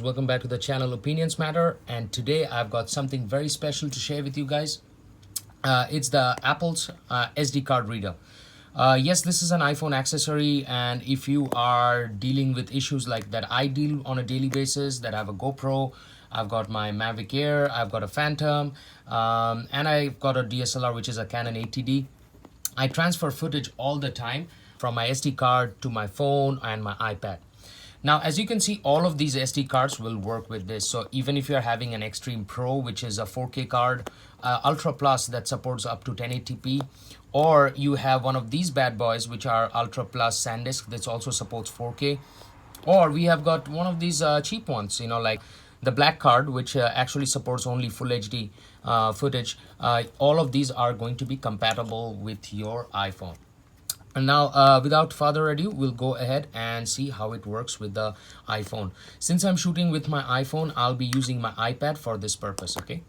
welcome back to the channel Opinions Matter, and today I've got something very special to share with you guys. It's the Apple's SD card reader. Yes, this is an iPhone accessory, and if you are dealing with issues like that I deal on a daily basis, that I have a GoPro, I've got my Mavic Air, I've got a Phantom, and I've got a DSLR which is a Canon 80D. I transfer footage all the time from my SD card to my phone and my iPad. Now, as you can see, all of these SD cards will work with this. So even if you're having an Extreme Pro, which is a 4K card, Ultra Plus that supports up to 1080p, or you have one of these bad boys, which are Ultra Plus SanDisk, that also supports 4K, or we have got one of these cheap ones, like the black card, which actually supports only Full HD footage. All of these are going to be compatible with your iPhone. And now, without further ado, we'll go ahead and see how it works with the iPhone. Since I'm shooting with my iPhone, I'll be using my iPad for this purpose, okay?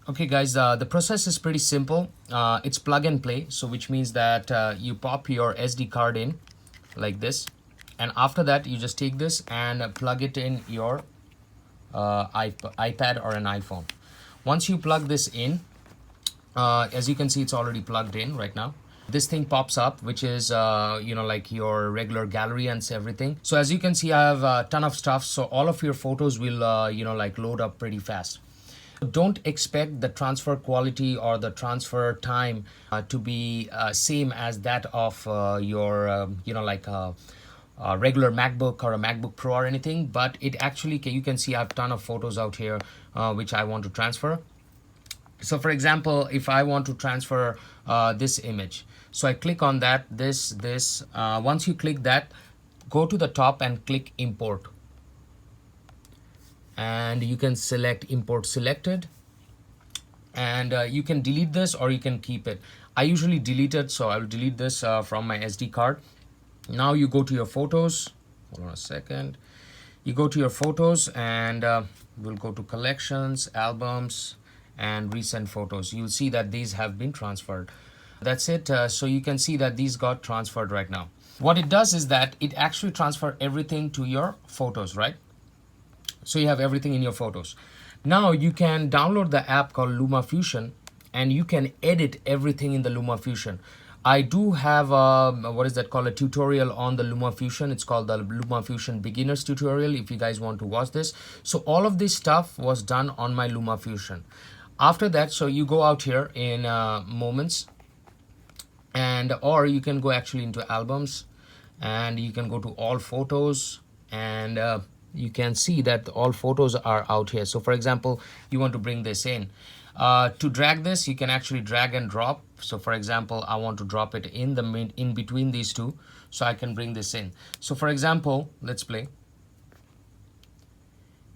Okay, guys, the process is pretty simple. It's plug and play, so which means that you pop your SD card in like this. And after that, you just take this and plug it in your iPad or an iPhone. Once you plug this in, as you can see, it's already plugged in right now. This thing pops up, which is like your regular gallery and everything. So as you can see, I have a ton of stuff, so all of your photos will load up pretty fast. Don't expect the transfer quality or the transfer time to be same as that of your regular MacBook or a MacBook Pro or anything, but it actually, you can see I have a ton of photos out here which I want to transfer. So for example, if I want to transfer this image, so I click on that, once you click that, go to the top and click import. And you can select import selected. And you can delete this or you can keep it. I usually delete it, so I'll delete this from my SD card. Now you go to your photos. Hold on a second. You go to your photos and we'll go to collections, albums, and recent photos. You'll see that these have been transferred. That's it. So you can see that these got transferred right now. What it does is that it actually transfers everything to your photos, right? So you have everything in your photos. Now you can download the app called lumafusion and you can edit everything in the lumafusion. I do have a tutorial on the lumafusion. It's called the lumafusion beginners tutorial if you guys want to watch this. So all of this stuff was done on my lumafusion. After that, so you go out here in moments, or you can go actually into albums, and you can go to all photos, and you can see that all photos are out here. So for example, you want to bring this in. To drag this, you can actually drag and drop. So for example, I want to drop it in between these two, so I can bring this in. So for example, let's play.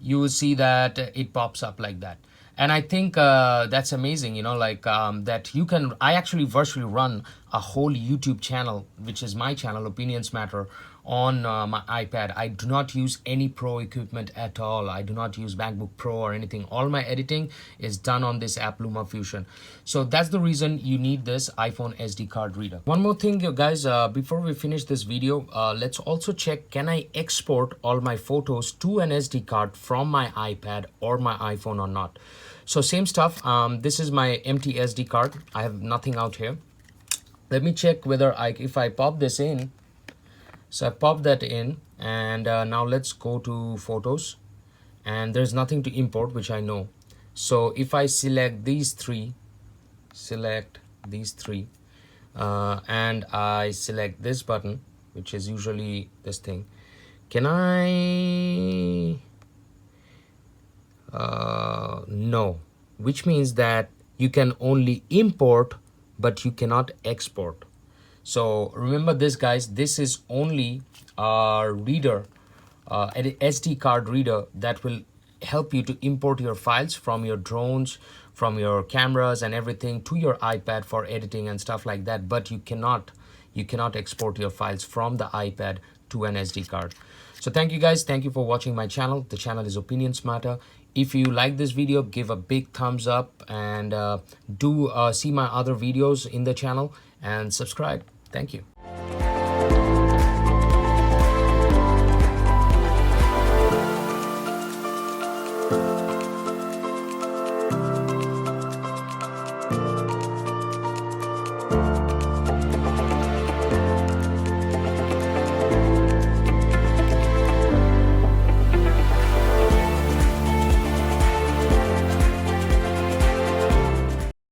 You will see that it pops up like that. And I think that's amazing, that you can, I actually virtually run a whole YouTube channel, which is my channel, Opinions Matter, on my iPad. I do not use any pro equipment at all. I do not use MacBook Pro or anything. All my editing is done on this app, lumafusion. So that's the reason you need this iPhone SD card reader. One more thing, guys, before we finish this video, let's also check, can I export all my photos to an SD card from my iPad or my iPhone or not? So same stuff. This is my empty SD card. I have nothing out here. Let me check whether if I pop this in. So I pop that in, and now let's go to photos, and there's nothing to import, which I know. So if I select these three, and I select this button, which is usually this thing, can I? No, which means that you can only import, but you cannot export. So remember this, guys, this is only a reader, an SD card reader that will help you to import your files from your drones, from your cameras and everything to your iPad for editing and stuff like that. But you cannot export your files from the iPad to an SD card. So thank you, guys. Thank you for watching my channel. The channel is Opinions Matter. If you like this video, give a big thumbs up, and do see my other videos in the channel and subscribe. Thank you.